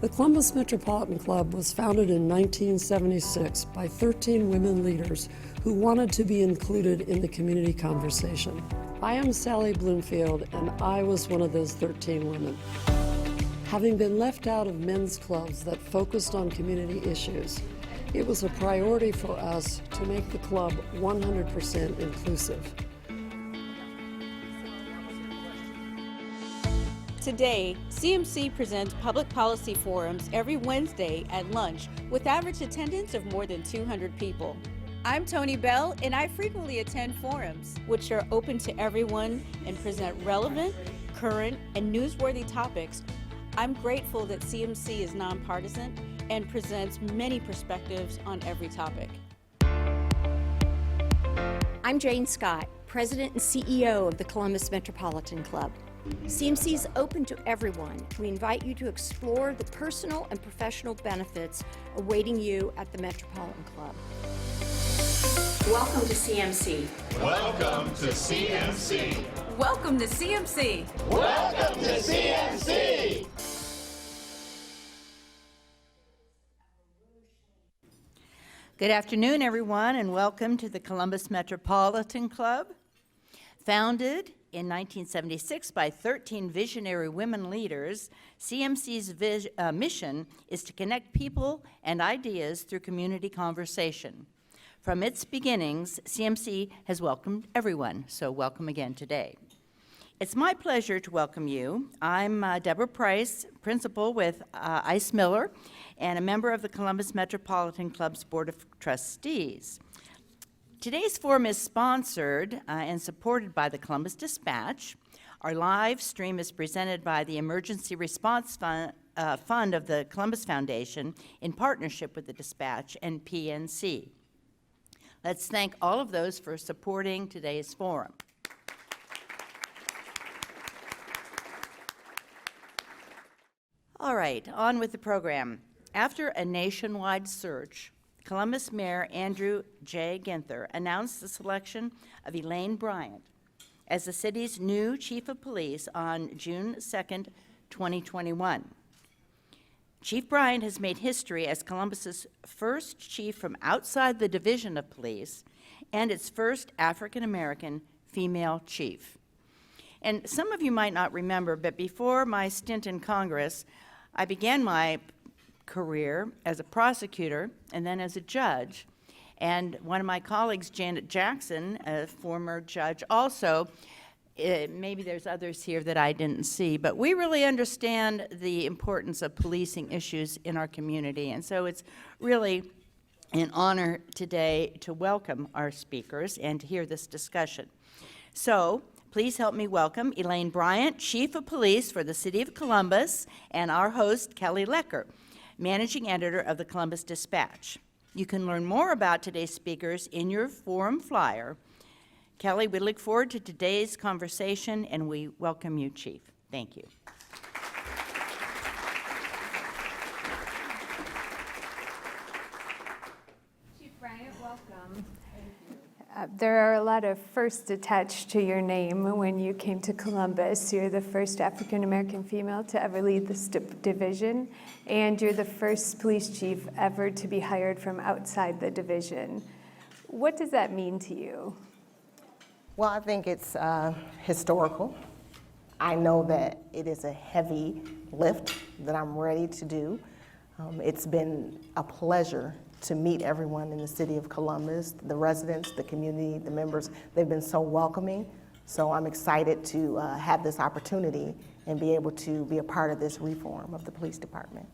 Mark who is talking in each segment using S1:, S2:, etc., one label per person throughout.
S1: The Columbus Metropolitan Club was founded in 1976 by 13 women leaders who wanted to be included in the community conversation. I am Sally Bloomfield, and I was one of those 13 women. Having been left out of men's clubs that focused on community issues, it was a priority for us to make the club 100% inclusive.
S2: Today, CMC presents public policy forums every Wednesday at lunch with average attendance of more than 200 people. I'm Tony Bell, and I frequently attend forums, which are open to everyone and present relevant, current, and newsworthy topics. I'm grateful that CMC is nonpartisan and presents many perspectives on every topic.
S3: I'm Jane Scott, President and CEO of the Columbus Metropolitan Club. CMC is open to everyone. We invite you to explore the personal and professional benefits awaiting you at the Metropolitan Club. Welcome to CMC.
S4: Welcome to CMC.
S2: Welcome to CMC.
S4: Welcome to CMC.
S5: Good afternoon, everyone, and welcome to the Columbus Metropolitan Club. Founded in 1976 by 13 visionary women leaders, CMC's mission is to connect people and ideas through community conversation. From its beginnings, CMC has welcomed everyone, so welcome again today. It's my pleasure to welcome you. I'm Deborah Price, principal with Ice Miller, and a member of the Columbus Metropolitan Club's Board of Trustees. Today's forum is sponsored and supported by the Columbus Dispatch. Our live stream is presented by the Emergency Response Fund of the Columbus Foundation in partnership with the Dispatch and PNC. Let's thank all of those for supporting today's forum. All right, on with the program. After a nationwide search, Columbus Mayor Andrew J. Ginther announced the selection of Elaine Bryant as the city's new chief of police on June 2nd, 2021. Chief Bryant has made history as Columbus's first chief from outside the division of police and its first African-American female chief. And some of you might not remember, but before my stint in Congress, I began my career as a prosecutor and then as a judge. And one of my colleagues, Janet Jackson, a former judge also, maybe there's others here that I didn't see, but we really understand the importance of policing issues in our community. And so it's really an honor today to welcome our speakers and to hear this discussion. So please help me welcome Elaine Bryant, Chief of Police for the City of Columbus, and our host, Kelly Lecker, Managing Editor of the Columbus Dispatch. You can learn more about today's speakers in your forum flyer. Kelly, we look forward to today's conversation, and we welcome you, Chief. Thank you.
S6: Chief Bryant, welcome. There are a lot of firsts attached to your name when you came to Columbus. You're the first African-American female to ever lead this division, and you're the first police chief ever to be hired from outside the division. What does that mean to you?
S7: Well, I think it's historical. I know that it is a heavy lift that I'm ready to do. It's been a pleasure to meet everyone in the city of Columbus, the residents, the community, the members. They've been so welcoming. So I'm excited to have this opportunity and be able to be a part of this reform of the police department.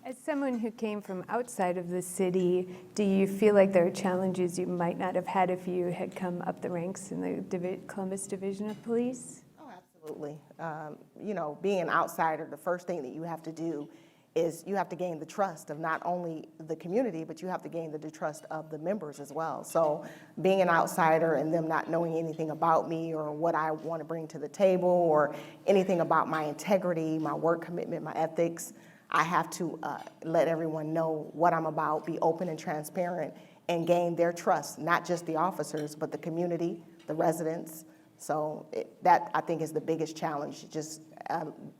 S6: As someone who came from outside of the city, do you feel like there are challenges you might not have had if you had come up the ranks in the Columbus Division of Police?
S7: Oh, absolutely. You know, being an outsider, the first thing that you have to do is you have to gain the trust of not only the community, but you have to gain the trust of the members as well. So being an outsider and them not knowing anything about me or what I want to bring to the table or anything about my integrity, my work commitment, my ethics, I have to let everyone know what I'm about, be open and transparent, and gain their trust, not just the officers, but the community, the residents. So that, I think, is the biggest challenge, just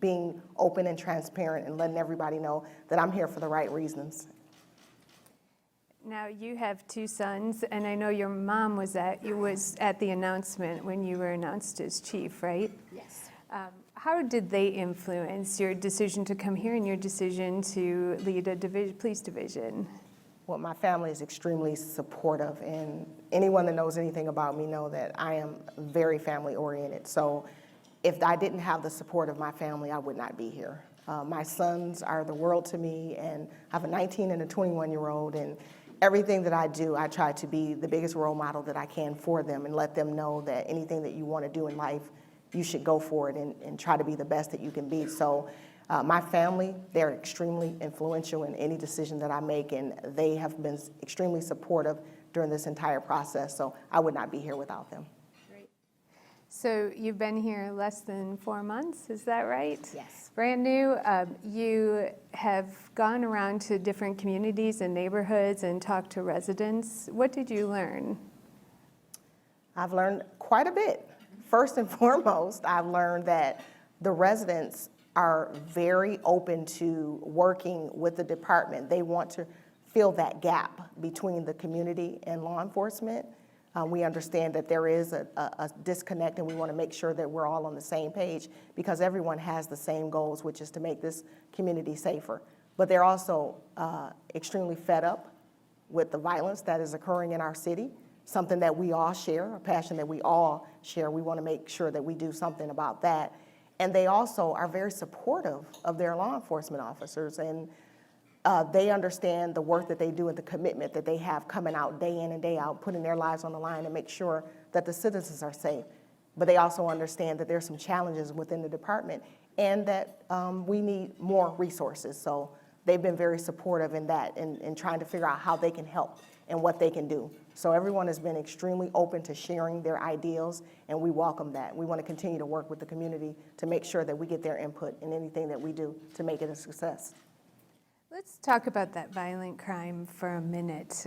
S7: being open and transparent and letting everybody know that I'm here for the right reasons.
S6: Now, you have 2 sons, and I know your mom was at the announcement when you were announced as chief, right?
S3: Yes.
S6: How did they influence your decision to come here and your decision to lead a police division?
S7: Well, my family is extremely supportive, and anyone that knows anything about me know that I am very family-oriented. So if I didn't have the support of my family, I would not be here. My sons are the world to me, and I have a 19 and a 21-year-old, and everything that I do, I try to be the biggest role model that I can for them and let them know that anything that you want to do in life, you should go for it and try to be the best that you can be. So my family, they're extremely influential in any decision that I make, and they have been extremely supportive during this entire process, so I would not be here without them.
S6: Great. So you've been here less than 4 months, is that right?
S3: Yes.
S6: Brand new. You have gone around to different communities and neighborhoods and talked to residents. What did you learn?
S7: I've learned quite a bit. First and foremost, I've learned that the residents are very open to working with the department. They want to fill that gap between the community and law enforcement. We understand that there is a disconnect, and we want to make sure that we're all on the same page because everyone has the same goals, which is to make this community safer. But they're also extremely fed up with the violence that is occurring in our city, something that we all share, a passion that we all share. We want to make sure that we do something about that. And they also are very supportive of their law enforcement officers, and they understand the work that they do and the commitment that they have coming out day in and day out, putting their lives on the line to make sure that the citizens are safe. But they also understand that there's some challenges within the department and that we need more resources. So they've been very supportive in that and trying to figure out how they can help and what they can do. So everyone has been extremely open to sharing their ideals, and we welcome that. We want to continue to work with the community to make sure that we get their input in anything that we do to make it a success.
S6: Let's talk about that violent crime for a minute.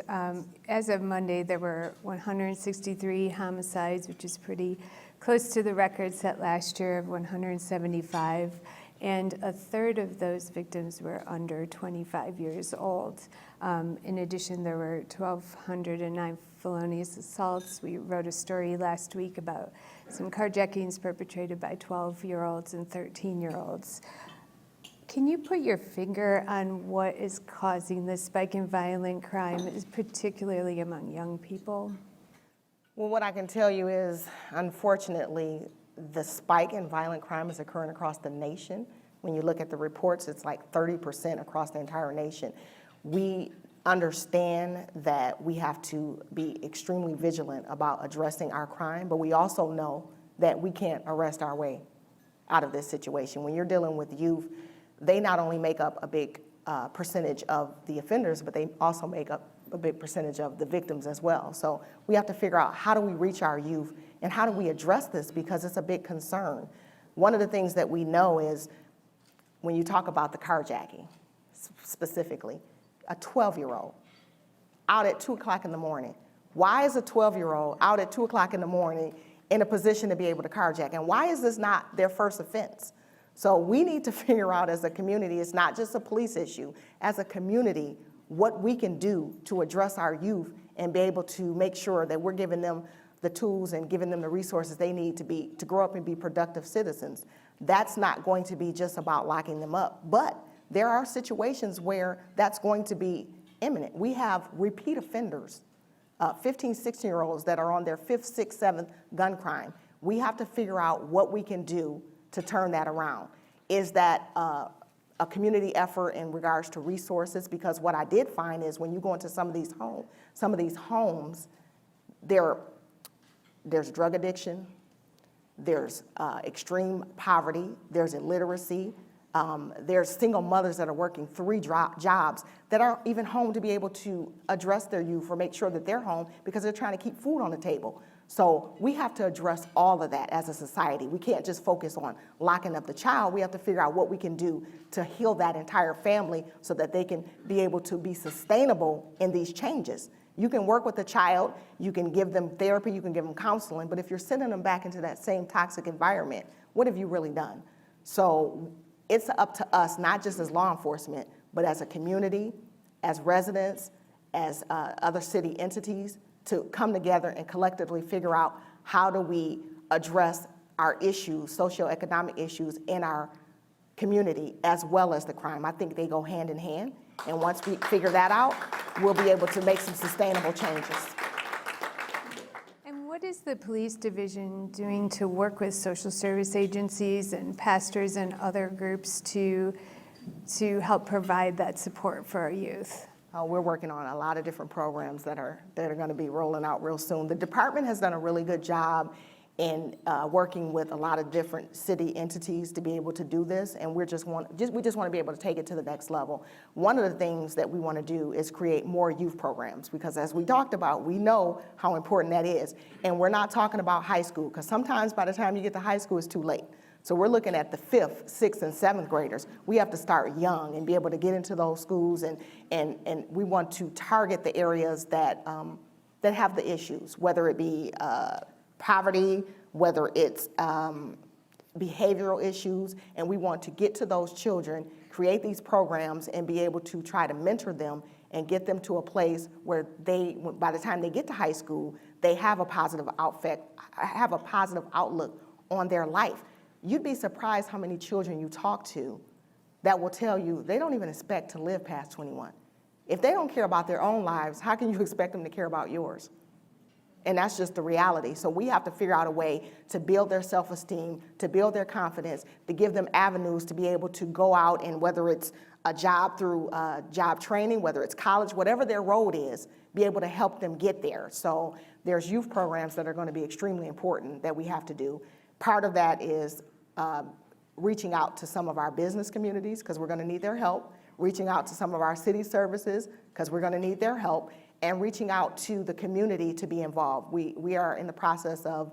S6: As of Monday, there were 163 homicides, which is pretty close to the record set last year of 175, and a third of those victims were under 25 years old. In addition, there were 1,209 felonious assaults. We wrote a story last week about some carjackings perpetrated by 12-year-olds and 13-year-olds. Can you put your finger on what is causing the spike in violent crime, particularly among young people?
S7: Well, what I can tell you is, unfortunately, the spike in violent crime is occurring across the nation. When you look at the reports, it's like 30% across the entire nation. We understand that we have to be extremely vigilant about addressing our crime, but we also know that we can't arrest our way out of this situation. When you're dealing with youth, they not only make up a big percentage of the offenders, but they also make up a big percentage of the victims as well. So we have to figure out how do we reach our youth and how do we address this, because it's a big concern. One of the things that we know is when you talk about the carjacking specifically, a 12-year-old out at 2 o'clock in the morning. Why is a 12-year-old out at 2 o'clock in the morning in a position to be able to carjack? And why is this not their first offense? So we need to figure out as a community, it's not just a police issue, as a community, what we can do to address our youth and be able to make sure that we're giving them the tools and giving them the resources they need to grow up and be productive citizens. That's not going to be just about locking them up, but there are situations where that's going to be imminent. We have repeat offenders, 15, 16-year-olds that are on their 5th, 6th, 7th gun crime. We have to figure out what we can do to turn that around. Is that a community effort in regards to resources? Because what I did find is when you go into some of these homes, there's drug addiction, there's extreme poverty, there's illiteracy, there's single mothers that are working 3 jobs that aren't even home to be able to address their youth or make sure that they're home because they're trying to keep food on the table. So we have to address all of that as a society. We can't just focus on locking up the child. We have to figure out what we can do to heal that entire family so that they can be able to be sustainable in these changes. You can work with the child, you can give them therapy, you can give them counseling, but if you're sending them back into that same toxic environment, what have you really done? So it's up to us, not just as law enforcement, but as a community, as residents, as other city entities, to come together and collectively figure out how do we address our issues, socioeconomic issues in our community, as well as the crime. I think they go hand in hand. And once we figure that out, we'll be able to make some sustainable changes.
S6: And what is the police division doing to work with social service agencies and pastors and other groups to help provide that support for our youth?
S7: We're working on a lot of different programs that are going to be rolling out real soon. The department has done a really good job in working with a lot of different city entities to be able to do this, and we just want to be able to take it to the next level. One of the things that we want to do is create more youth programs, because as we talked about, we know how important that is. And we're not talking about high school, because sometimes by the time you get to high school, it's too late. So we're looking at the 5th, 6th, and 7th graders. We have to start young and be able to get into those schools, and we want to target the areas that have the issues, whether it be poverty, whether it's behavioral issues, and we want to get to those children, create these programs, and be able to try to mentor them and get them to a place where by the time they get to high school, they have a positive outlook on their life. You'd be surprised how many children you talk to that will tell you they don't even expect to live past 21. If they don't care about their own lives, how can you expect them to care about yours? And that's just the reality. So we have to figure out a way to build their self-esteem, to build their confidence, to give them avenues to be able to go out, and whether it's a job through job training, whether it's college, whatever their road is, be able to help them get there. So there's youth programs that are going to be extremely important that we have to do. Part of that is reaching out to some of our business communities, because we're going to need their help, reaching out to some of our city services, because we're going to need their help, and reaching out to the community to be involved. We are in the process of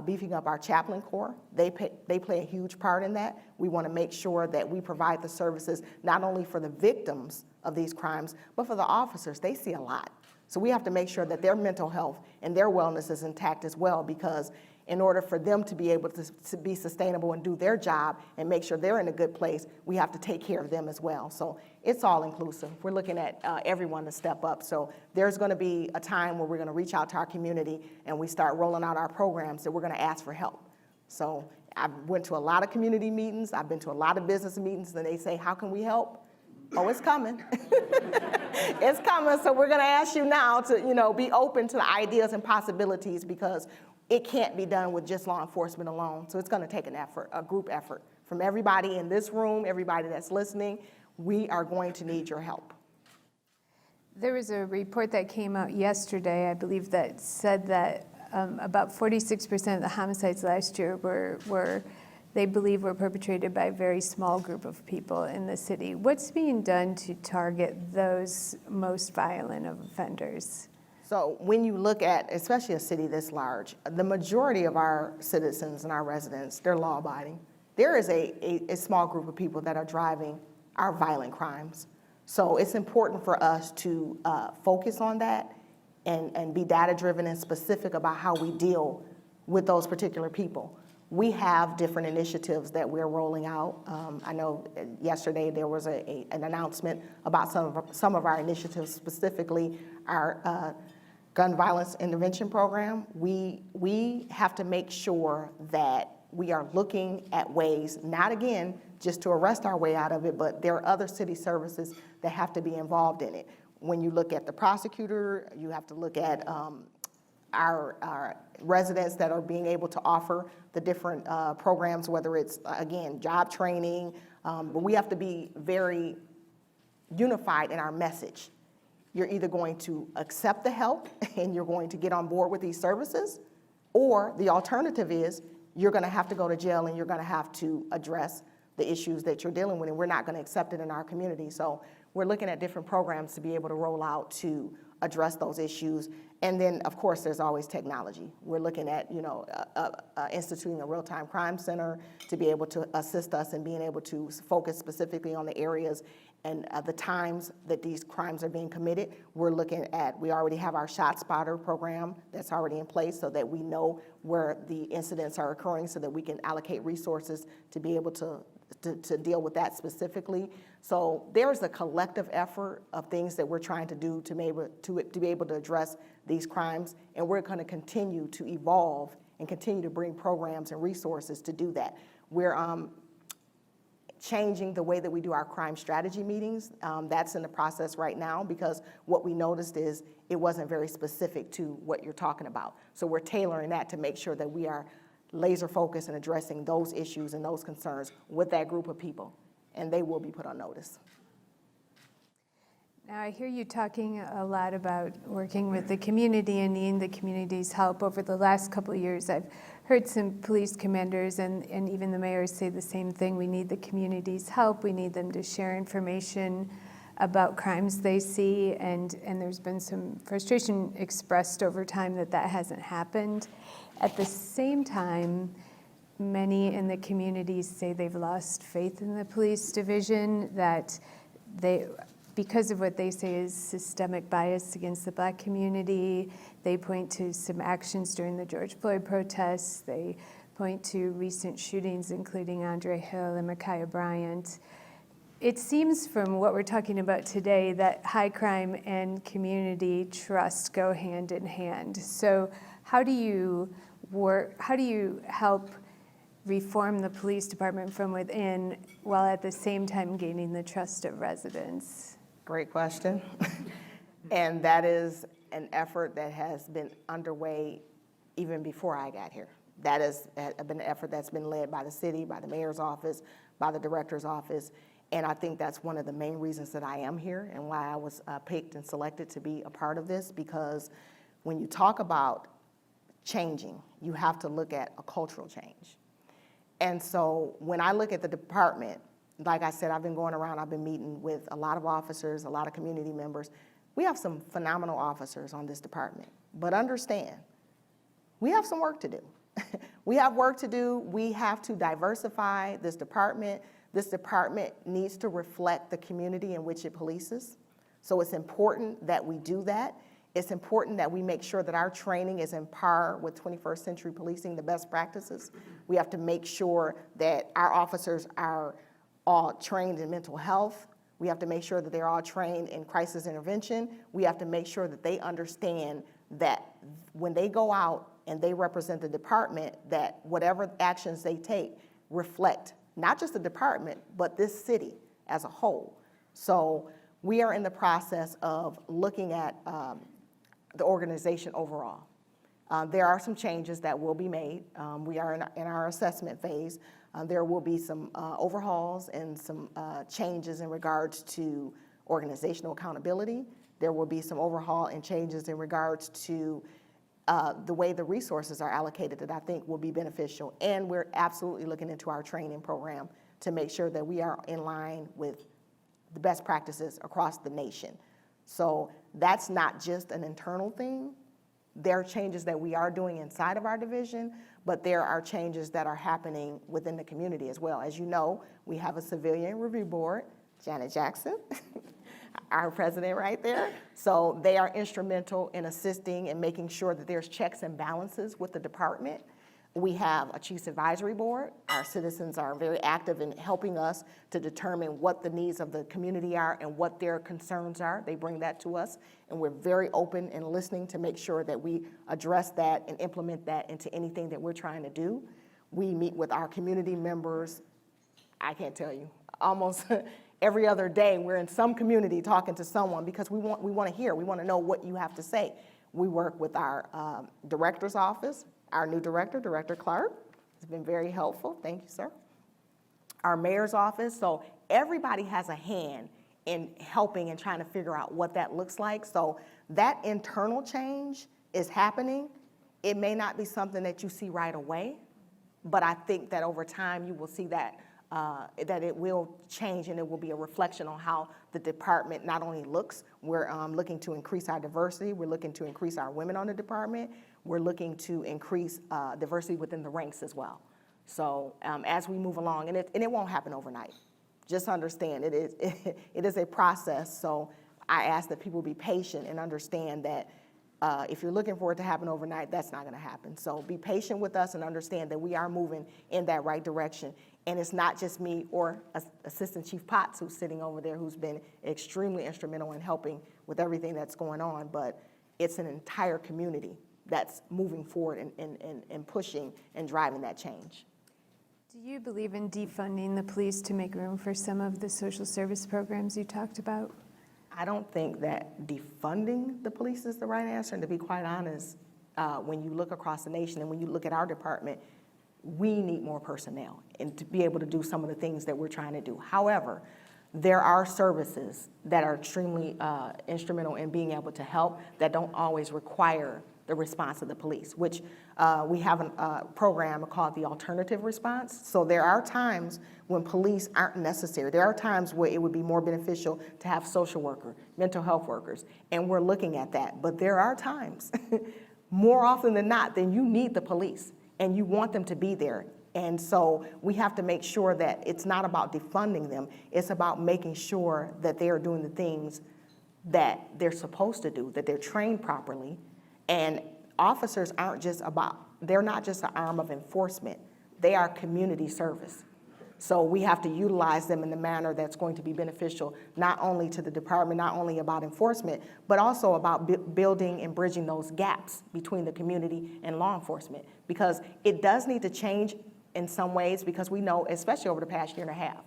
S7: beefing up our chaplain corps. They play a huge part in that. We want to make sure that we provide the services not only for the victims of these crimes, but for the officers. They see a lot. So we have to make sure that their mental health and their wellness is intact as well, because in order for them to be able to be sustainable and do their job and make sure they're in a good place, we have to take care of them as well. So it's all inclusive. We're looking at everyone to step up. So there's going to be a time where we're going to reach out to our community and we start rolling out our programs that we're going to ask for help. So I went to a lot of community meetings. I've been to a lot of business meetings, and they say, how can we help? Oh, it's coming. It's coming. So we're going to ask you now to, be open to the ideas and possibilities, because it can't be done with just law enforcement alone. So it's going to take an effort, a group effort from everybody in this room, everybody that's listening. We are going to need your help.
S6: There was a report that came out yesterday, I believe, that said that about 46% of the homicides last year they believe were perpetrated by a very small group of people in the city. What's being done to target those most violent of offenders?
S7: So when you look at, especially a city this large, the majority of our citizens and our residents, they're law-abiding. There is a small group of people that are driving our violent crimes. So it's important for us to focus on that and be data-driven and specific about how we deal with those particular people. We have different initiatives that we're rolling out. I know yesterday there was an announcement about some of our initiatives, specifically our gun violence intervention program. We have to make sure that we are looking at ways, not again just to arrest our way out of it, but there are other city services that have to be involved in it. When you look at the prosecutor, you have to look at our residents that are being able to offer the different programs, whether it's, again, job training, but we have to be very unified in our message. You're either going to accept the help and you're going to get on board with these services, or the alternative is you're going to have to go to jail and you're going to have to address the issues that you're dealing with, and we're not going to accept it in our community. So we're looking at different programs to be able to roll out to address those issues. And then, of course, there's always technology. We're looking at, instituting a real-time crime center to be able to assist us in being able to focus specifically on the areas and the times that these crimes are being committed. We're looking at, we already have our ShotSpotter program that's already in place so that we know where the incidents are occurring so that we can allocate resources to be able to deal with that specifically. So there's a collective effort of things that we're trying to do to be able to address these crimes, and we're going to continue to evolve and continue to bring programs and resources to do that. We're changing the way that we do our crime strategy meetings. That's in the process right now because what we noticed is it wasn't very specific to what you're talking about. So we're tailoring that to make sure that we are laser focused in addressing those issues and those concerns with that group of people, and they will be put on notice.
S6: Now, I hear you talking a lot about working with the community and needing the community's help. Over the last couple of years, I've heard some police commanders and even the mayors say the same thing. We need the community's help. We need them to share information about crimes they see, and there's been some frustration expressed over time that hasn't happened. At the same time, many in the community say they've lost faith in the police division, that because of what they say is systemic bias against the Black community. They point to some actions during the George Floyd protests. They point to recent shootings, including Andre Hill and Ma'Khia Bryant. It seems from what we're talking about today that high crime and community trust go hand in hand. So how do you help reform the police department from within while at the same time gaining the trust of residents?
S7: Great question. And that is an effort that has been underway even before I got here. That has been an effort that's been led by the city, by the mayor's office, by the director's office. And I think that's one of the main reasons that I am here and why I was picked and selected to be a part of this, because when you talk about changing, you have to look at a cultural change. And so when I look at the department, like I said, I've been going around, I've been meeting with a lot of officers, a lot of community members. We have some phenomenal officers on this department, but understand, we have some work to do. We have work to do. We have to diversify this department. This department needs to reflect the community in which it polices. So it's important that we do that. It's important that we make sure that our training is in par with 21st century policing, the best practices. We have to make sure that our officers are all trained in mental health. We have to make sure that they're all trained in crisis intervention. We have to make sure that they understand that when they go out and they represent the department, that whatever actions they take reflect not just the department, but this city as a whole. So we are in the process of looking at the organization overall. There are some changes that will be made. We are in our assessment phase. There will be some overhauls and some changes in regards to organizational accountability. There will be some overhaul and changes in regards to the way the resources are allocated that I think will be beneficial. And we're absolutely looking into our training program to make sure that we are in line with the best practices across the nation. So that's not just an internal thing. There are changes that we are doing inside of our division, but there are changes that are happening within the community as well. As you know, we have a civilian review board, Janet Jackson, our president right there. So they are instrumental in assisting and making sure that there's checks and balances with the department. We have a Chiefs Advisory Board. Our citizens are very active in helping us to determine what the needs of the community are and what their concerns are. They bring that to us, and we're very open and listening to make sure that we address that and implement that into anything that we're trying to do. We meet with our community members, I can't tell you, almost every other day we're in some community talking to someone because we want to hear, we want to know what you have to say. We work with our director's office. Our new director, Director Clark, has been very helpful. Thank you, sir. Our mayor's office. So everybody has a hand in helping and trying to figure out what that looks like. So that internal change is happening. It may not be something that you see right away, but I think that over time you will see that that it will change, and it will be a reflection on how the department not only looks. We're looking to increase our diversity. We're looking to increase our women on the department. We're looking to increase diversity within the ranks as well. So as we move along, and it won't happen overnight. Just understand it is a process. So I ask that people be patient and understand that if you're looking for it to happen overnight, that's not going to happen. So be patient with us and understand that we are moving in that right direction. And it's not just me or Assistant Chief Potts who's sitting over there, who's been extremely instrumental in helping with everything that's going on, but it's an entire community that's moving forward and pushing and driving that change.
S6: Do you believe in defunding the police to make room for some of the social service programs you talked about?
S7: I don't think that defunding the police is the right answer. And to be quite honest, when you look across the nation and when you look at our department, we need more personnel and to be able to do some of the things that we're trying to do. However, there are services that are extremely instrumental in being able to help that don't always require the response of the police, which we have a program called the alternative response. So there are times when police aren't necessary. There are times where it would be more beneficial to have social worker, mental health workers, and we're looking at that. But there are times, more often than not, then you need the police and you want them to be there. And so we have to make sure that it's not about defunding them, it's about making sure that they are doing the things that they're supposed to do, that they're trained properly. And officers they're not just an arm of enforcement, they are community service. So we have to utilize them in the manner that's going to be beneficial, not only to the department, not only about enforcement, but also about building and bridging those gaps between the community and law enforcement. Because it does need to change in some ways, because we know, especially over the past year and a half,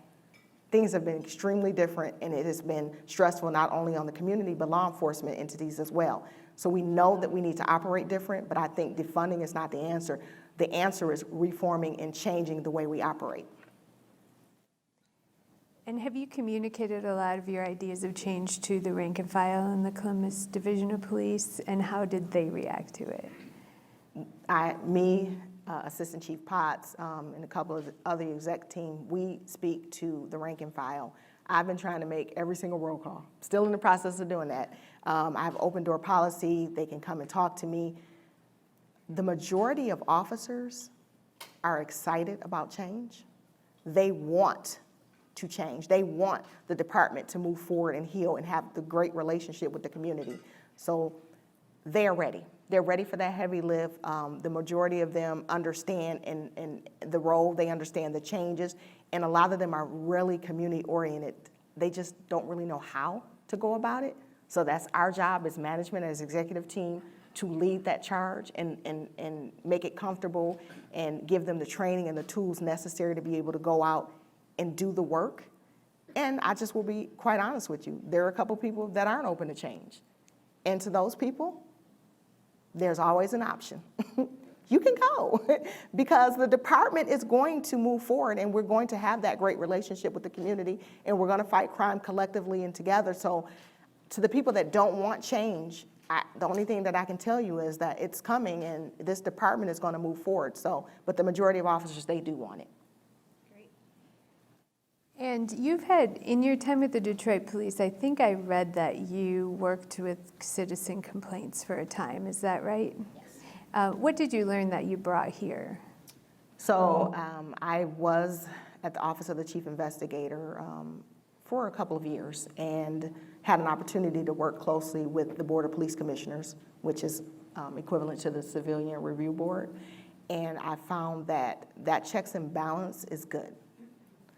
S7: things have been extremely different, and it has been stressful not only on the community, but law enforcement entities as well. So we know that we need to operate different, but I think defunding is not the answer. The answer is reforming and changing the way we operate.
S6: And have you communicated a lot of your ideas of change to the rank and file in the Columbus Division of Police, and how did they react to it?
S7: Assistant Chief Potts, and a couple of the other exec team, we speak to the rank and file. I've been trying to make every single roll call. Still in the process of doing that. I have open door policy. They can come and talk to me. The majority of officers are excited about change. They want to change. They want the department to move forward and heal and have the great relationship with the community. So they're ready. They're ready for that heavy lift. The majority of them understand and the role, they understand the changes, and a lot of them are really community oriented. They just don't really know how to go about it. So that's our job as management, as executive team, to lead that charge and make it comfortable and give them the training and the tools necessary to be able to go out and do the work. And I just will be quite honest with you. There are a couple people that aren't open to change. And to those people, there's always an option. You can go because the department is going to move forward, and we're going to have that great relationship with the community, and we're going to fight crime collectively and together. So to the people that don't want change, the only thing that I can tell you is that it's coming, and this department is going to move forward. So, but the majority of officers, they do want it.
S6: And you've had, in your time with the Detroit Police, I think I read that you worked with citizen complaints for a time. Is that right? Yes. What did you learn that you brought here?
S7: So I was at the Office of the Chief Investigator for a couple of years and had an opportunity to work closely with the Board of Police Commissioners, which is equivalent to the Civilian Review Board. And I found that that checks and balance is good.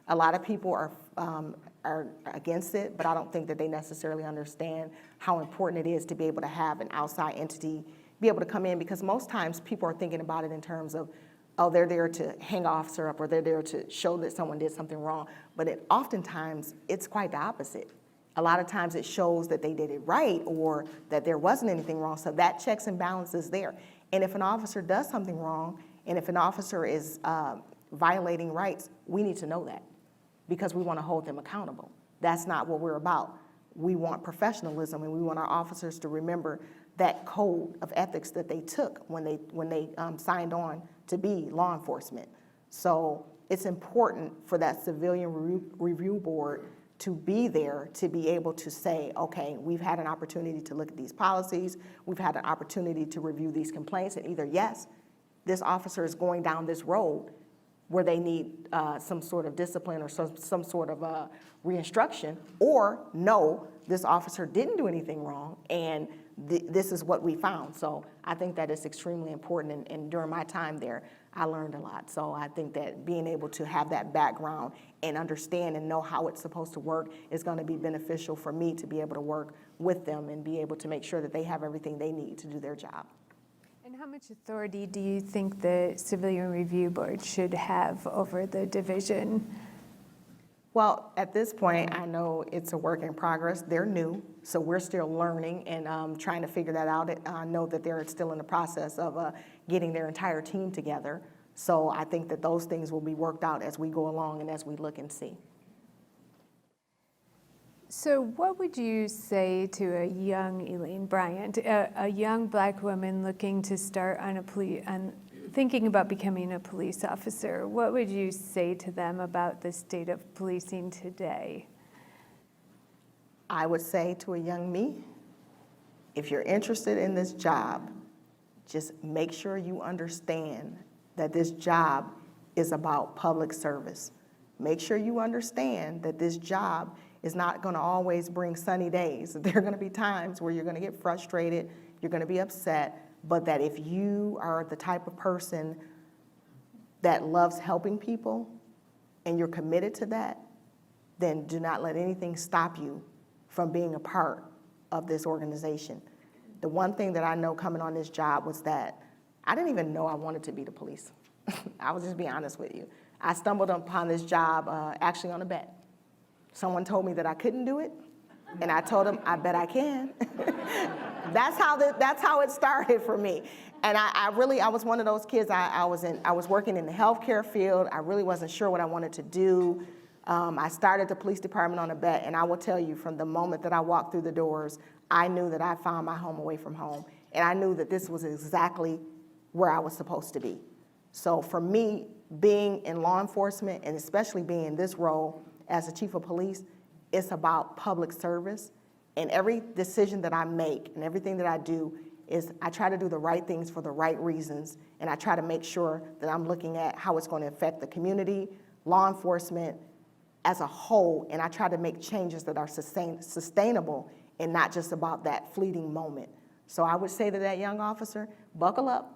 S7: A lot of people are against it, but I don't think that they necessarily understand how important it is to be able to have an outside entity be able to come in, because most times people are thinking about it in terms of, oh, they're there to hang an officer up, or they're there to show that someone did something wrong. But oftentimes, it's quite the opposite. A lot of times it shows that they did it right or that there wasn't anything wrong, so that checks and balances there. And if an officer does something wrong, and if an officer is violating rights, we need to know that, because we want to hold them accountable. That's not what we're about. We want professionalism, and we want our officers to remember that code of ethics that they took when they signed on to be law enforcement. So it's important for that civilian review board to be there, to be able to say, okay, we've had an opportunity to look at these policies, we've had an opportunity to review these complaints, and either yes, this officer is going down this road where they need some sort of discipline or some sort of reinstruction, or no, this officer didn't do anything wrong, and this is what we found. So I think that is extremely important, and during my time there, I learned a lot. So I think that being able to have that background and understand and know how it's supposed to work is going to be beneficial for me to be able to work with them and be able to make sure that they have everything they need to do their job.
S6: And how much authority do you think the Civilian Review Board should have over the division?
S7: Well, at this point, I know it's a work in progress. They're new, so we're still learning and trying to figure that out. I know that they're still in the process of getting their entire team together. So I think that those things will be worked out as we go along and as we look and see.
S6: So what would you say to a young Elaine Bryant, a young Black woman looking to start on thinking about becoming a police officer? What would you say to them about the state of policing today?
S7: I would say to a young me, if you're interested in this job, just make sure you understand that this job is about public service. Make sure you understand that this job is not going to always bring sunny days. There are going to be times where you're going to get frustrated, you're going to be upset, but that if you are the type of person that loves helping people and you're committed to that, then do not let anything stop you from being a part of this organization. The one thing that I know coming on this job was that I didn't even know I wanted to be the police. I will just be honest with you. I stumbled upon this job actually on a bet. Someone told me that I couldn't do it, and I told them, I bet I can. That's how it started for me. And I was one of those kids, I was working in the healthcare field. I really wasn't sure what I wanted to do. I started the police department on a bet, and I will tell you, from the moment that I walked through the doors, I knew that I found my home away from home, and I knew that this was exactly where I was supposed to be. So for me, being in law enforcement, and especially being in this role as the chief of police, it's about public service. And every decision that I make and everything that I do is I try to do the right things for the right reasons, and I try to make sure that I'm looking at how it's going to affect the community, law enforcement as a whole, and I try to make changes that are sustainable and not just about that fleeting moment. So I would say to that young officer, buckle up.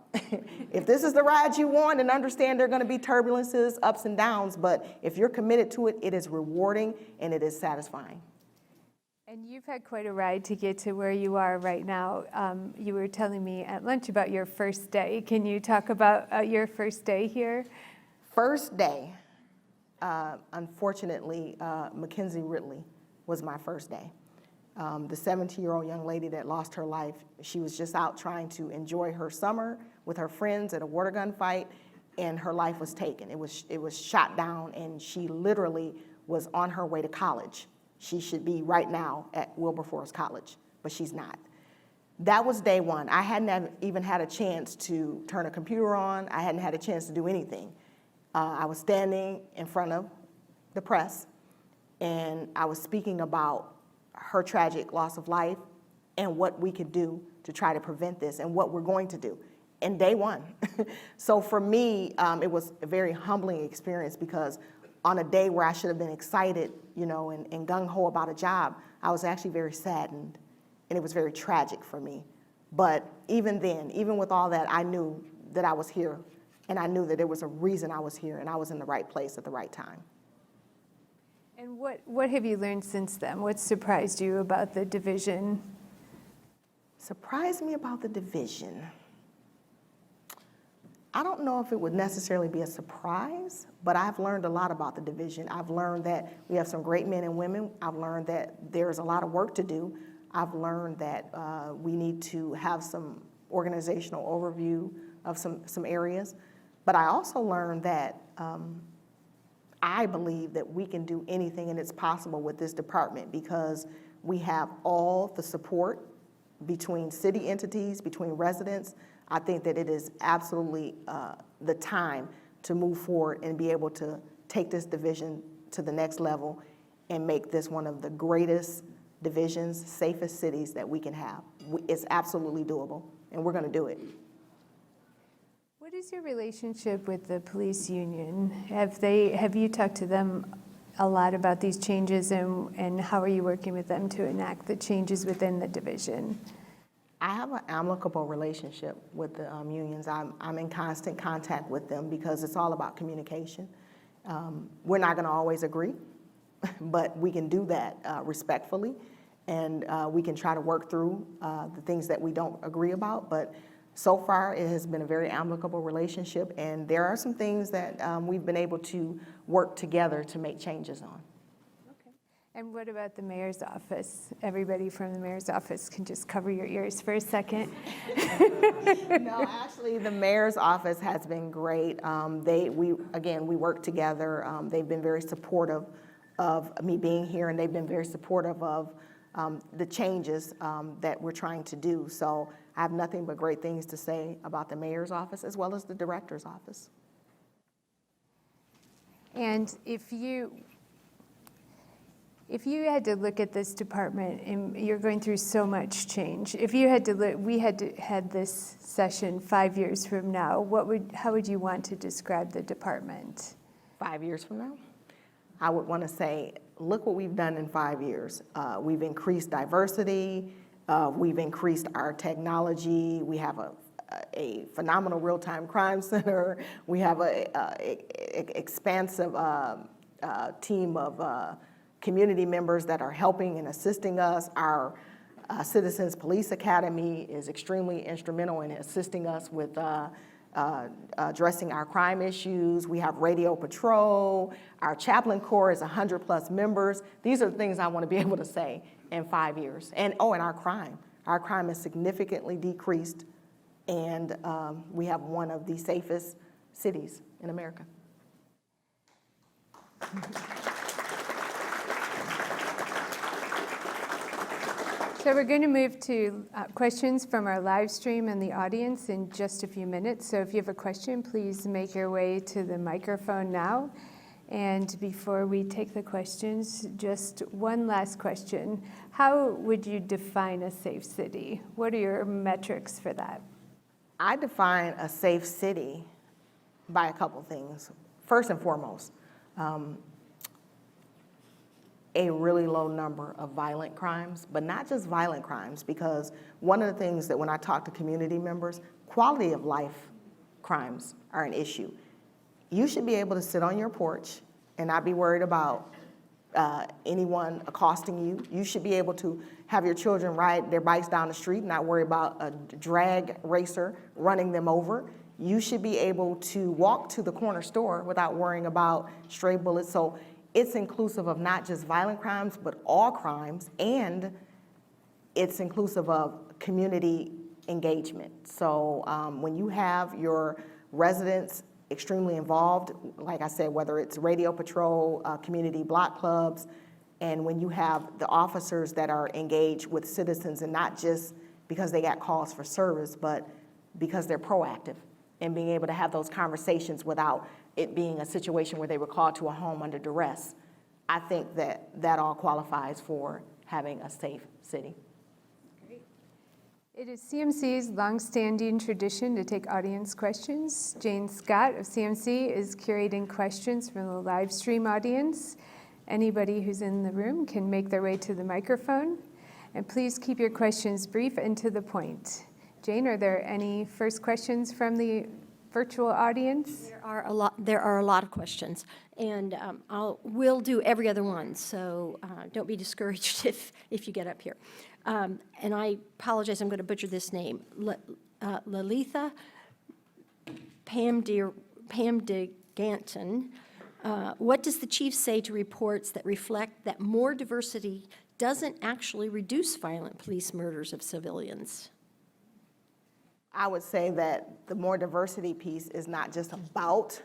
S7: If this is the ride you want, and understand there are going to be turbulences, ups and downs, but if you're committed to it, it is rewarding and it is satisfying.
S6: And you've had quite a ride to get to where you are right now. You were telling me at lunch about your first day. Can you talk about your first day here?
S7: First day, unfortunately, Mackenzie Ridley was my first day. The 17-year-old young lady that lost her life, she was just out trying to enjoy her summer with her friends at a water gun fight, and her life was taken. It was shot down, and she literally was on her way to college. She should be right now at Wilberforce College, but she's not. That was day one. I hadn't even had a chance to turn a computer on. I hadn't had a chance to do anything. I was standing in front of the press, and I was speaking about her tragic loss of life and what we could do to try to prevent this and what we're going to do. And day one. So for me, it was a very humbling experience, because on a day where I should have been excited, you know, and gung-ho about a job, I was actually very saddened, and it was very tragic for me. But even then, even with all that, I knew that I was here, and I knew that there was a reason I was here, and I was in the right place at the right time.
S6: And what have you learned since then? What surprised you about the division?
S7: Surprised me about the division? I don't know if it would necessarily be a surprise, but I've learned a lot about the division. I've learned that we have some great men and women. I've learned that there's a lot of work to do. I've learned that we need to have some organizational overview of some areas. But I also learned that I believe that we can do anything, and it's possible with this department, because we have all the support between city entities, between residents. I think that it is absolutely the time to move forward and be able to take this division to the next level and make this one of the greatest divisions, safest cities that we can have. It's absolutely doable, and we're going to do it.
S6: What is your relationship with the police union? Have you talked to them a lot about these changes, and how are you working with them to enact the changes within the division?
S7: I have an amicable relationship with the unions. I'm in constant contact with them because it's all about communication. We're not going to always agree, but we can do that respectfully, and we can try to work through the things that we don't agree about. But so far, it has been a very amicable relationship, and there are some things that we've been able to work together to make changes on.
S6: Okay. And what about the mayor's office? Everybody from the mayor's office can just cover your ears for a second.
S7: No, actually, the mayor's office has been great. We work together. They've been very supportive of me being here, and they've been very supportive of the changes that we're trying to do. So I have nothing but great things to say about the mayor's office as well as the director's office.
S6: And if you had to look at this department, and you're going through so much change, if you had to look, we had this session 5 years from now, how would you want to describe the department?
S7: 5 years from now, I would want to say, look what we've done in 5 years. We've increased diversity, we've increased our technology, we have a phenomenal real-time crime center, we have an expansive team of community members that are helping and assisting us. Our Citizens Police Academy is extremely instrumental in assisting us with addressing our crime issues. We have radio patrol. Our chaplain corps is 100+ members. These are the things I want to be able to say in 5 years. And our crime. Our crime has significantly decreased, and we have one of the safest cities in America.
S6: So we're going to move to questions from our live stream and the audience in just a few minutes. So if you have a question, please make your way to the microphone now. And before we take the questions, just one last question. How would you define a safe city? What are your metrics for that?
S7: I define a safe city by a couple things. First and foremost, a really low number of violent crimes, but not just violent crimes, because one of the things that when I talk to community members, quality of life crimes are an issue. You should be able to sit on your porch and not be worried about anyone accosting you. You should be able to have your children ride their bikes down the street and not worry about a drag racer running them over. You should be able to walk to the corner store without worrying about stray bullets. So it's inclusive of not just violent crimes, but all crimes, and it's inclusive of community engagement. So when you have your residents extremely involved, like I said, whether it's radio patrol, community block clubs, and when you have the officers that are engaged with citizens, and not just because they got calls for service, but because they're proactive and being able to have those conversations without it being a situation where they were called to a home under duress, I think that all qualifies for having a safe city.
S6: Great. It is CMC's longstanding tradition to take audience questions. Jane Scott of CMC is curating questions from the live stream audience. Anybody who's in the room can make their way to the microphone. And please keep your questions brief and to the point. Jane, are there any first questions from the virtual audience?
S3: There are a lot of questions, and we'll do every other one, so don't be discouraged if you get up here. And I apologize, I'm going to butcher this name. Lalitha Pamdiganton. What does the chief say to reports that reflect that more diversity doesn't actually reduce violent police murders of civilians?
S7: I would say that the more diversity piece is not just about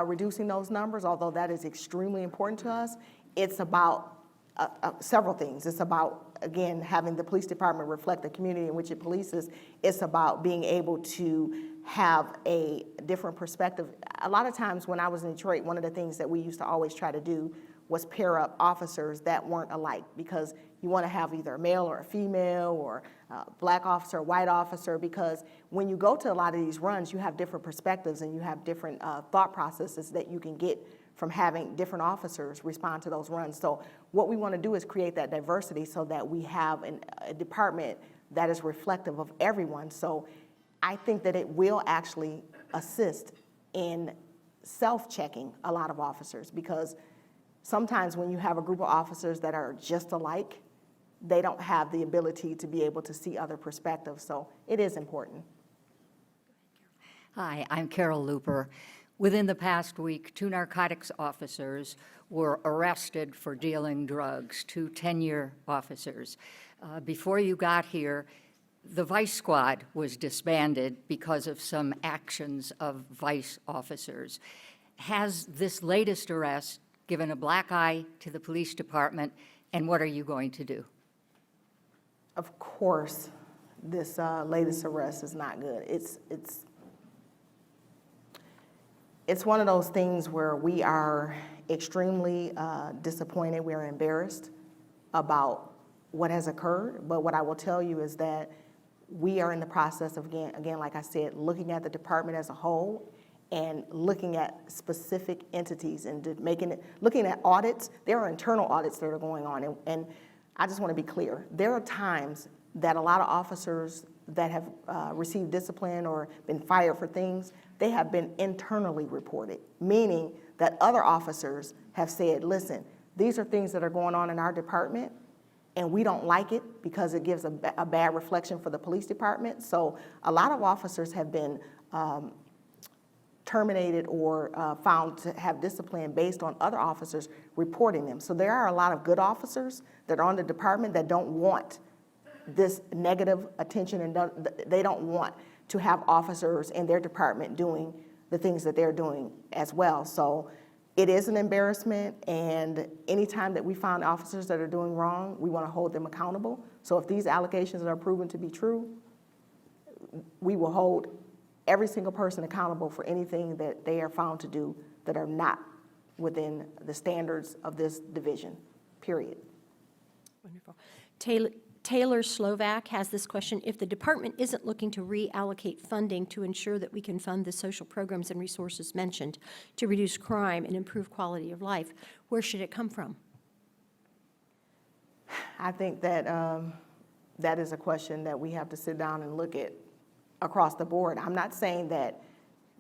S7: reducing those numbers, although that is extremely important to us. It's about several things. It's about, again, having the police department reflect the community in which it polices. It's about being able to have a different perspective. A lot of times when I was in Detroit, one of the things that we used to always try to do was pair up officers that weren't alike, because you want to have either a male or a female, or a black officer, a white officer, because when you go to a lot of these runs, you have different perspectives and you have different thought processes that you can get from having different officers respond to those runs. So what we want to do is create that diversity so that we have a department that is reflective of everyone. So I think that it will actually assist in self-checking a lot of officers, because sometimes when you have a group of officers that are just alike, they don't have the ability to be able to see other perspectives. So it is important.
S8: Hi, I'm Carol Looper. Within the past week, 2 narcotics officers were arrested for dealing drugs, 2 tenure officers. Before you got here, the Vice Squad was disbanded because of some actions of Vice officers. Has this latest arrest given a black eye to the police department, and what are you going to do?
S7: Of course, this latest arrest is not good. It's one of those things where we are extremely disappointed. We're embarrassed about what has occurred. But what I will tell you is that we are in the process of, again, like I said, looking at the department as a whole and looking at specific entities and looking at audits. There are internal audits that are going on. And I just want to be clear. There are times that a lot of officers that have received discipline or been fired for things, they have been internally reported, meaning that other officers have said, listen, these are things that are going on in our department, and we don't like it because it gives a bad reflection for the police department. So a lot of officers have been terminated or found to have discipline based on other officers reporting them. So there are a lot of good officers that are on the department that don't want this negative attention, and they don't want to have officers in their department doing the things that they're doing as well. So it is an embarrassment, and anytime that we find officers that are doing wrong, we want to hold them accountable. So if these allegations are proven to be true, we will hold every single person accountable for anything that they are found to do that are not within the standards of this division, period.
S3: Wonderful. Taylor Slovak has this question. If the department isn't looking to reallocate funding to ensure that we can fund the social programs and resources mentioned to reduce crime and improve quality of life, where should it come from?
S7: I think that that is a question that we have to sit down and look at across the board. I'm not saying that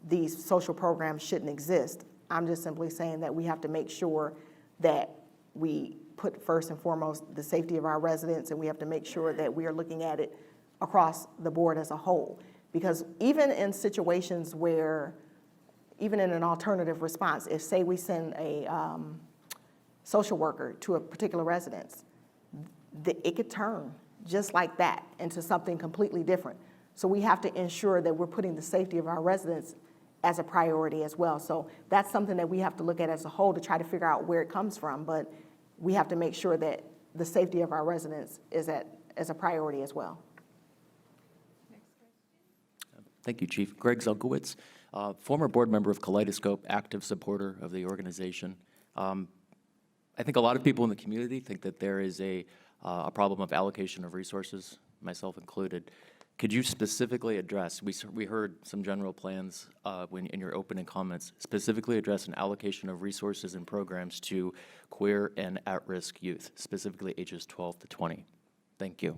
S7: these social programs shouldn't exist. I'm just simply saying that we have to make sure that we put first and foremost the safety of our residents, and we have to make sure that we are looking at it across the board as a whole. Because even in situations where, even in an alternative response, if say we send a social worker to a particular residence, it could turn just like that into something completely different. So we have to ensure that we're putting the safety of our residents as a priority as well. So that's something that we have to look at as a whole to try to figure out where it comes from. But we have to make sure that the safety of our residents is as a priority as well.
S9: Thank you, Chief. Greg Zelkowitz, former board member of Kaleidoscope, active supporter of the organization. I think a lot of people in the community think that there is a problem of allocation of resources, myself included. Could you specifically address, we heard some general plans in your opening comments, specifically address an allocation of resources and programs to queer and at-risk youth, specifically ages 12 to 20? Thank you.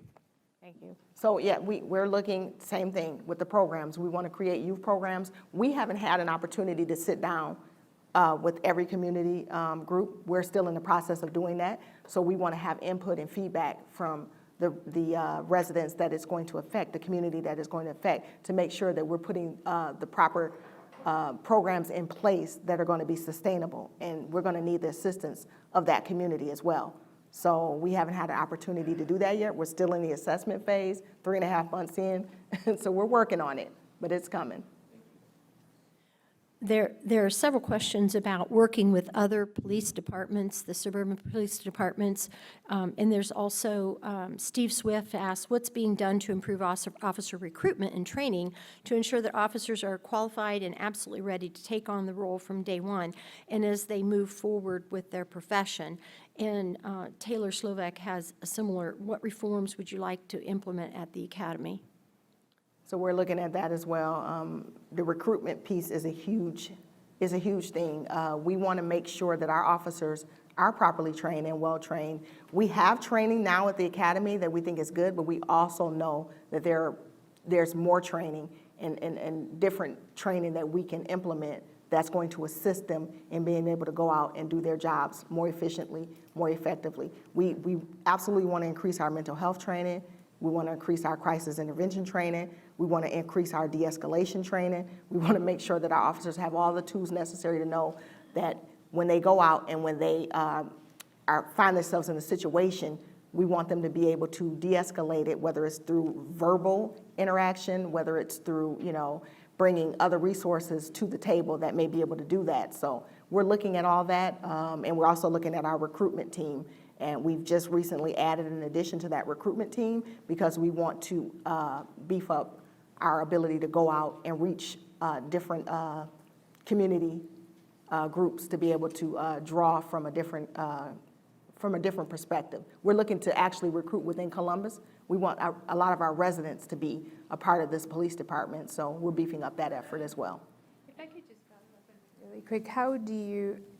S7: Thank you. So yeah, we're looking, same thing with the programs. We want to create youth programs. We haven't had an opportunity to sit down with every community group. We're still in the process of doing that. So we want to have input and feedback from the residents that it's going to affect, the community that it's going to affect, to make sure that we're putting the proper programs in place that are going to be sustainable. And we're going to need the assistance of that community as well. So we haven't had an opportunity to do that yet. We're still in the assessment phase, 3.5 months in. So we're working on it, but it's coming.
S3: There are several questions about working with other police departments, the suburban police departments, and there's also, Steve Swift asked, what's being done to improve officer recruitment and training to ensure that officers are qualified and absolutely ready to take on the role from day one and as they move forward with their profession? And Taylor Slovak has a similar, what reforms would you like to implement at the academy?
S7: So we're looking at that as well. The recruitment piece is a huge thing. We want to make sure that our officers are properly trained and well-trained. We have training now at the academy that we think is good, but we also know that there's more training and different training that we can implement that's going to assist them in being able to go out and do their jobs more efficiently, more effectively. We absolutely want to increase our mental health training. We want to increase our crisis intervention training. We want to increase our de-escalation training. We want to make sure that our officers have all the tools necessary to know that when they go out and when they find themselves in a situation, we want them to be able to de-escalate it, whether it's through verbal interaction, whether it's through, bringing other resources to the table that may be able to do that. So we're looking at all that, and we're also looking at our recruitment team. And we've just recently added an addition to that recruitment team because we want to beef up our ability to go out and reach different community groups to be able to draw from a different perspective. We're looking to actually recruit within Columbus. We want a lot of our residents to be a part of this police department, so we're beefing up that effort as well.
S6: If I could just follow up on that really quick,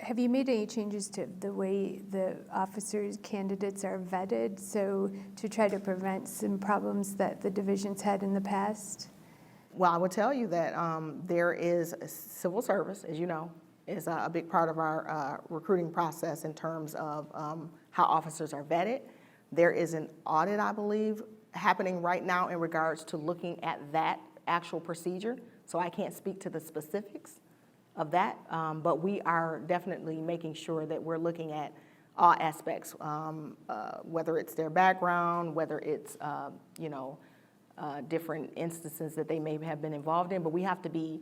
S6: have you made any changes to the way the officers, candidates are vetted, so to try to prevent some problems that the divisions had in the past?
S7: Well, I would tell you that there is a civil service, as you know, is a big part of our recruiting process in terms of how officers are vetted. There is an audit, I believe, happening right now in regards to looking at that actual procedure, so I can't speak to the specifics of that, but we are definitely making sure that we're looking at all aspects, whether it's their background, whether it's, different instances that they may have been involved in, but we have to be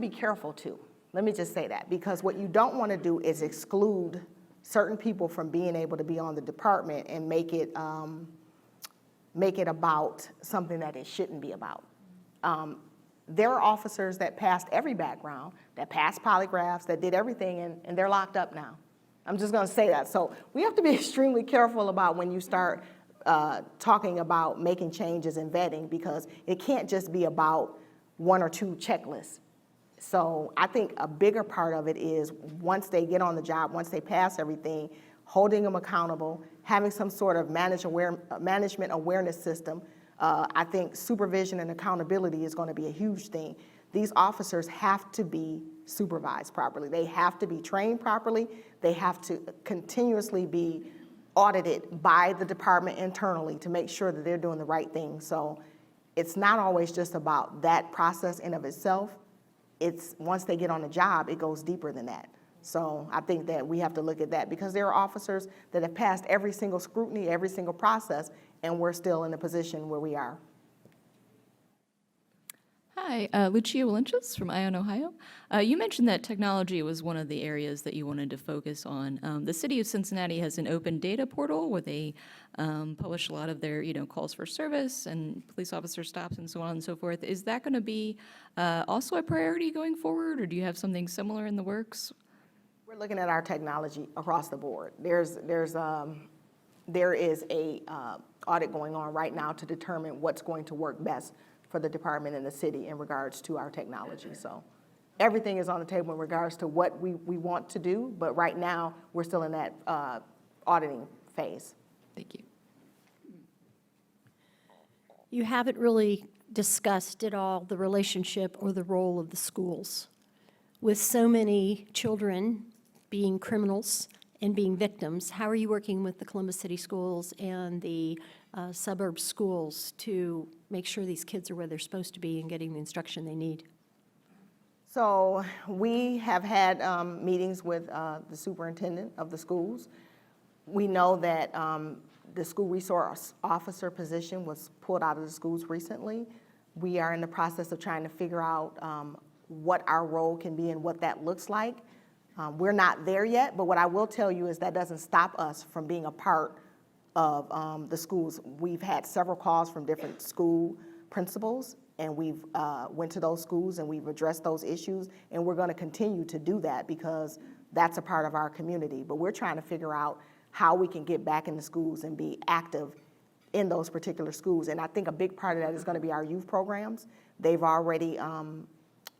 S7: careful too. Let me just say that, because what you don't want to do is exclude certain people from being able to be on the department and make it about something that it shouldn't be about. There are officers that passed every background, that passed polygraphs, that did everything, and they're locked up now. I'm just going to say that. So we have to be extremely careful about when you start talking about making changes and vetting, because it can't just be about one or two checklists. So I think a bigger part of it is once they get on the job, once they pass everything, holding them accountable, having some sort of management awareness system. I think supervision and accountability is going to be a huge thing. These officers have to be supervised properly. They have to be trained properly. They have to continuously be audited by the department internally to make sure that they're doing the right thing. So it's not always just about that process in of itself. It's once they get on the job, it goes deeper than that. So I think that we have to look at that, because there are officers that have passed every single scrutiny, every single process, and we're still in the position where we are.
S10: Hi, Lucia Walenchus from Ione, Ohio. You mentioned that technology was one of the areas that you wanted to focus on. The city of Cincinnati has an open data portal where they publish a lot of their, calls for service and police officer stops and so on and so forth. Is that going to be also a priority going forward, or do you have something similar in the works?
S7: We're looking at our technology across the board. There is a audit going on right now to determine what's going to work best for the department and the city in regards to our technology. So everything is on the table in regards to what we want to do, but right now we're still in that auditing phase.
S10: Thank you.
S3: You haven't really discussed at all the relationship or the role of the schools. With so many children being criminals and being victims, how are you working with the Columbus City Schools and the suburb schools to make sure these kids are where they're supposed to be and getting the instruction they need?
S7: So we have had meetings with the superintendent of the schools. We know that the school resource officer position was pulled out of the schools recently. We are in the process of trying to figure out what our role can be and what that looks like. We're not there yet, but what I will tell you is that doesn't stop us from being a part of the schools. We've had several calls from different school principals, and we've went to those schools and we've addressed those issues, and we're going to continue to do that because that's a part of our community. But we're trying to figure out how we can get back in the schools and be active in those particular schools. And I think a big part of that is going to be our youth programs. They've already,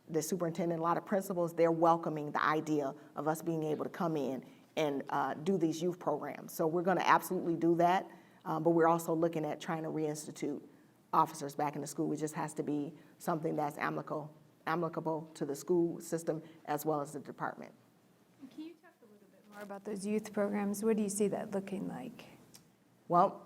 S7: the superintendent, a lot of principals, they're welcoming the idea of us being able to come in and do these youth programs. So we're going to absolutely do that, but we're also looking at trying to reinstitute officers back in the school. It just has to be something that's applicable to the school system as well as the department.
S6: Can you talk a little bit more about those youth programs? What do you see that looking like?
S7: Well,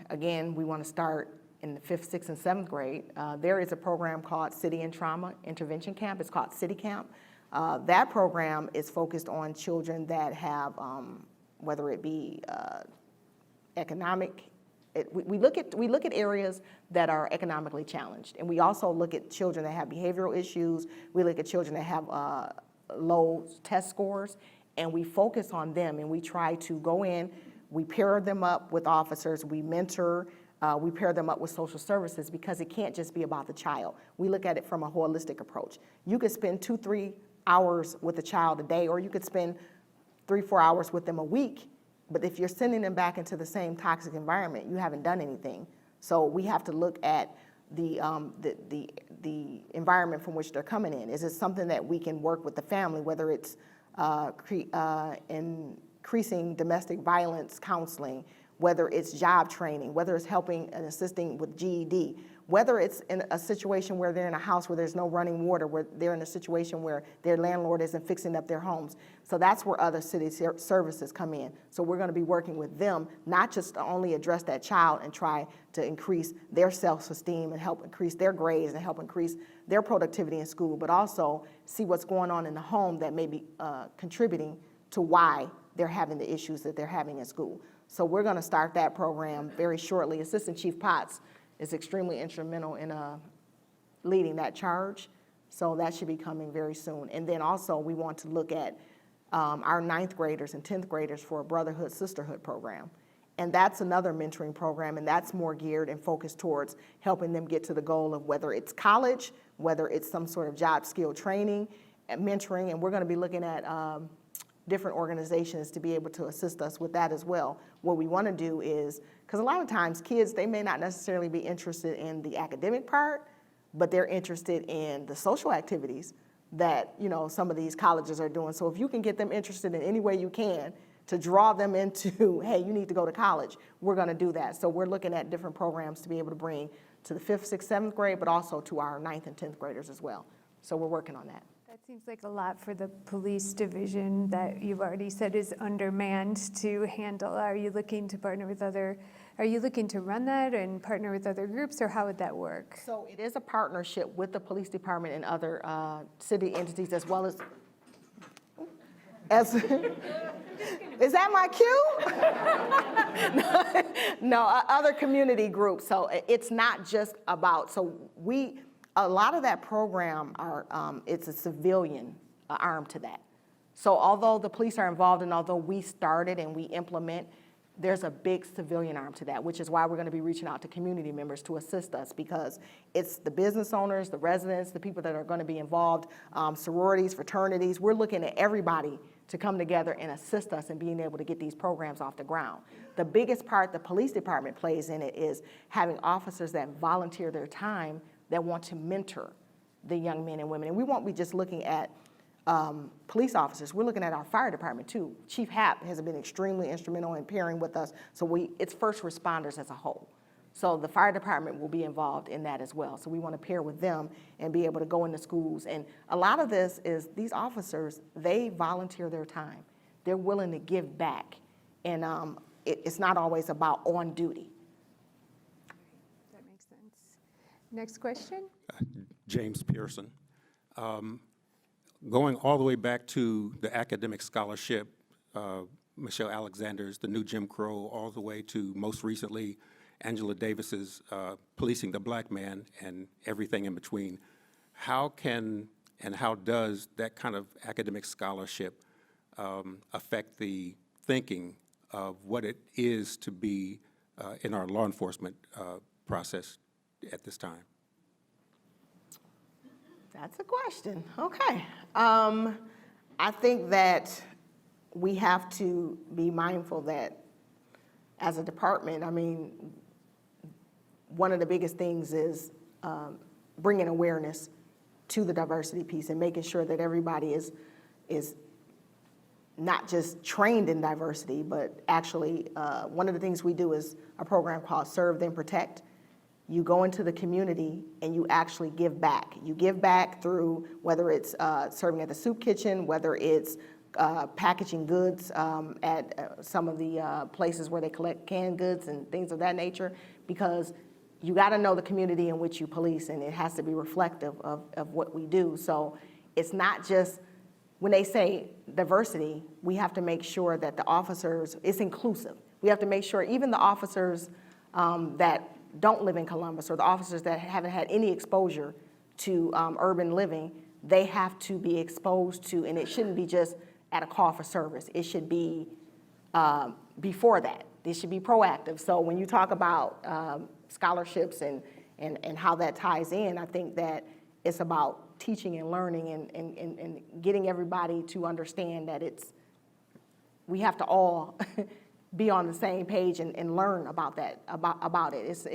S7: again, we want to start in the 5th, 6th, and 7th grade. There is a program called City and Trauma Intervention Camp. It's called City Camp. That program is focused on children that have, whether it be economic, we look at areas that are economically challenged, and we also look at children that have behavioral issues. We look at children that have low test scores, and we focus on them, and we try to go in. We pair them up with officers, we mentor, we pair them up with social services because it can't just be about the child. We look at it from a holistic approach. You could spend 2-3 hours with a child a day, or you could spend 3-4 hours with them a week, but if you're sending them back into the same toxic environment, you haven't done anything. So we have to look at the environment from which they're coming in. Is it something that we can work with the family, whether it's increasing domestic violence counseling, whether it's job training, whether it's helping and assisting with GED, whether it's in a situation where they're in a house where there's no running water, where they're in a situation where their landlord isn't fixing up their homes. So that's where other city services come in. So we're going to be working with them, not just to only address that child and try to increase their self-esteem and help increase their grades and help increase their productivity in school, but also see what's going on in the home that may be contributing to why they're having the issues that they're having in school. So we're going to start that program very shortly. Assistant Chief Potts is extremely instrumental in leading that charge. So that should be coming very soon. And then also we want to look at our 9th graders and 10th graders for a brotherhood, sisterhood program. And that's another mentoring program, and that's more geared and focused towards helping them get to the goal of whether it's college, whether it's some sort of job skill training, and mentoring, and we're going to be looking at different organizations to be able to assist us with that as well. What we want to do is, because a lot of times kids, they may not necessarily be interested in the academic part, but they're interested in the social activities that, you know, some of these colleges are doing. So if you can get them interested in any way you can to draw them into, hey, you need to go to college, we're going to do that. So we're looking at different programs to be able to bring to the 5th, 6th, 7th grade, but also to our 9th and 10th graders as well. So we're working on that.
S6: That seems like a lot for the police division that you've already said is undermanned to handle. Are you looking to partner with are you looking to run that and partner with other groups, or how would that work?
S7: So it is a partnership with the police department and other city entities as well as is that my cue? No, other community groups. So it's not just about, a lot of that program it's a civilian arm to that. So although the police are involved and although we started and we implement, there's a big civilian arm to that, which is why we're going to be reaching out to community members to assist us, because it's the business owners, the residents, the people that are going to be involved, sororities, fraternities. We're looking at everybody to come together and assist us in being able to get these programs off the ground. The biggest part the police department plays in it is having officers that volunteer their time that want to mentor the young men and women. And we won't be just looking at police officers. We're looking at our fire department too. Chief Happ has been extremely instrumental in pairing with us. So it's first responders as a whole. So the fire department will be involved in that as well. So we want to pair with them and be able to go into schools. And a lot of this is these officers, they volunteer their time. They're willing to give back. And it's not always about on duty.
S6: That makes sense. Next question.
S11: James Pearson. Going all the way back to the academic scholarship, Michelle Alexander's The New Jim Crow, all the way to most recently Angela Davis's Policing the Black Man and everything in between. How can And how does that kind of academic scholarship affect the thinking of what it is to be in our law enforcement process at this time?
S7: That's a question. Okay. I think that we have to be mindful that as a department, I mean, one of the biggest things is bringing awareness to the diversity piece and making sure that everybody is not just trained in diversity, but actually one of the things we do is a program called Serve Then Protect. You go into the community and you actually give back. You give back through whether it's serving at the soup kitchen, whether it's packaging goods at some of the places where they collect canned goods and things of that nature, because you got to know the community in which you police, and it has to be reflective of what we do. So it's not just, when they say diversity, we have to make sure that the officers, it's inclusive. We have to make sure even the officers that don't live in Columbus, or the officers that haven't had any exposure to urban living, they have to be exposed to, and it shouldn't be just at a call for service. It should be before that. It should be proactive. So when you talk about scholarships and how that ties in, I think that it's about teaching and learning and getting everybody to understand that we have to all be on the same page and learn about that, about it.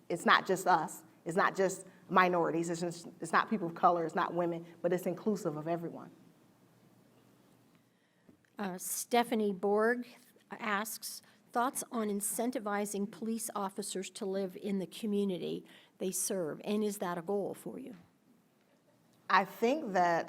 S7: It's not just us. It's not just minorities. It's not people of color. It's not women, but it's inclusive of everyone.
S3: Stephanie Borg asks, thoughts on incentivizing police officers to live in the community they serve, and is that a goal for you?
S7: I think that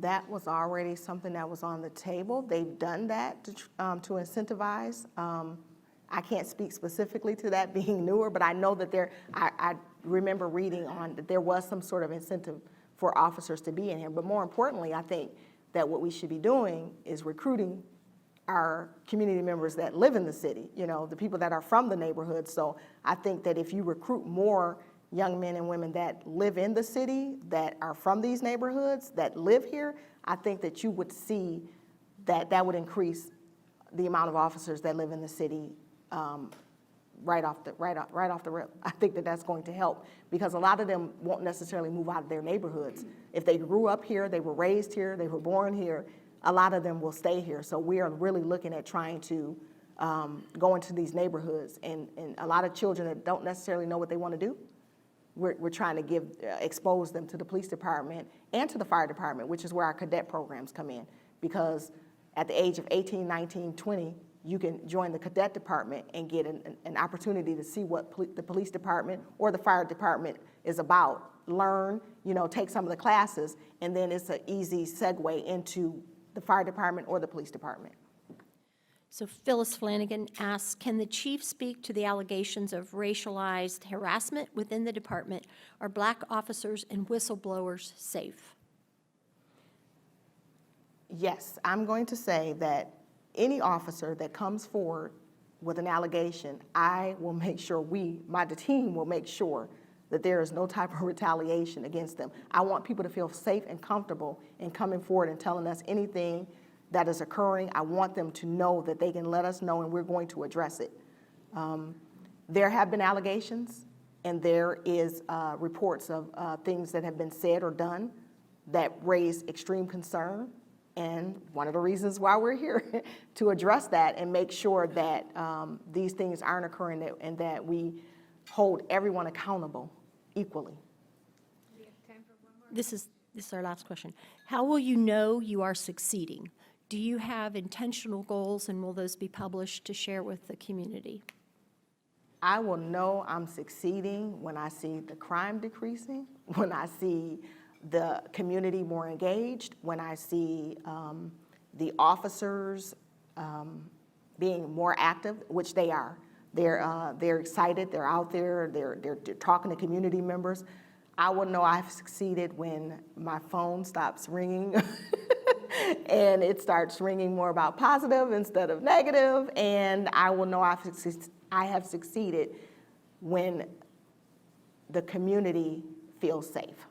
S7: that was already something that was on the table. They've done that to incentivize. I can't speak specifically to that being newer, but I know that I remember reading on that there was some sort of incentive for officers to be in here. But more importantly, I think that what we should be doing is recruiting our community members that live in the city, you know, the people that are from the neighborhood. So I think that if you recruit more young men and women that live in the city, that are from these neighborhoods, that live here, I think that you would see that that would increase the amount of officers that live in the city right off the rip. I think that that's going to help, because a lot of them won't necessarily move out of their neighborhoods. If they grew up here, they were raised here, they were born here, a lot of them will stay here. So we are really looking at trying to go into these neighborhoods, and a lot of children that don't necessarily know what they want to do, we're trying to expose them to the police department and to the fire department, which is where our cadet programs come in. Because at the age of 18, 19, 20, you can join the cadet department and get an opportunity to see what the police department or the fire department is about, learn, you know, take some of the classes, and then it's an easy segue into the fire department or the police department.
S3: So Phyllis Flanagan asks, can the chief speak to the allegations of racialized harassment within the department? Are Black officers and whistleblowers safe?
S7: Yes, I'm going to say that any officer that comes forward with an allegation, I will make sure the team will make sure that there is no type of retaliation against them. I want people to feel safe and comfortable in coming forward and telling us anything that is occurring. I want them to know that they can let us know, and we're going to address it. There have been allegations, and there is reports of things that have been said or done that raise extreme concern. And one of the reasons why we're here to address that and make sure that these things aren't occurring, and that we hold everyone accountable equally.
S3: This is our last question. How will you know you are succeeding? Do you have intentional goals, and will those be published to share with the community?
S7: I will know I'm succeeding when I see the crime decreasing, when I see the community more engaged, when I see the officers being more active, which they are. They're excited, they're out there, they're talking to community members. I will know I've succeeded when my phone stops ringing and it starts ringing more about positive instead of negative, and I will know I have succeeded when the community feels safe.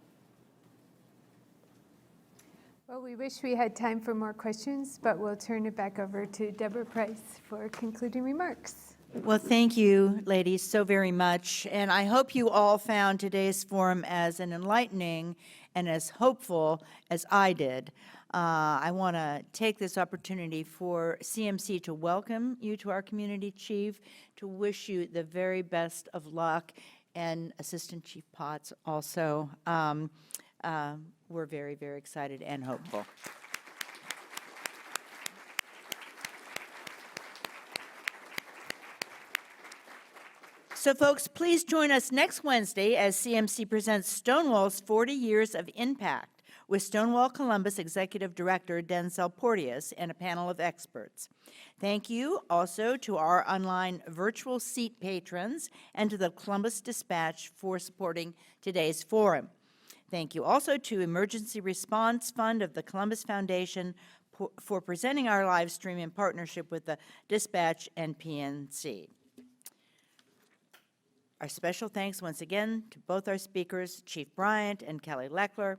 S6: Well, we wish we had time for more questions, but we'll turn it back over to Deborah Price for concluding remarks.
S5: Well, thank you, ladies, so very much. And I hope you all found today's forum as enlightening and as hopeful as I did. I want to take this opportunity for CMC to welcome you to our community chief, to wish you the very best of luck, and Assistant Chief Potts also. We're very, very excited and hopeful. So folks, please join us next Wednesday as CMC presents Stonewall's 40 Years of Impact with Stonewall Columbus Executive Director Denzel Porteous and a panel of experts. Thank you also to our online virtual seat patrons and to the Columbus Dispatch for supporting today's forum. Thank you also to Emergency Response Fund of the Columbus Foundation for presenting our live stream in partnership with the Dispatch and PNC. Our special thanks once again to both our speakers, Chief Bryant and Kelly Lecker.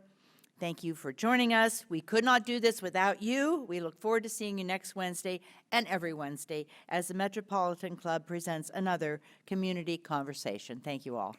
S5: Thank you for joining us. We could not do this without you. We look forward to seeing you next Wednesday and every Wednesday as the Metropolitan Club presents another community conversation. Thank you all.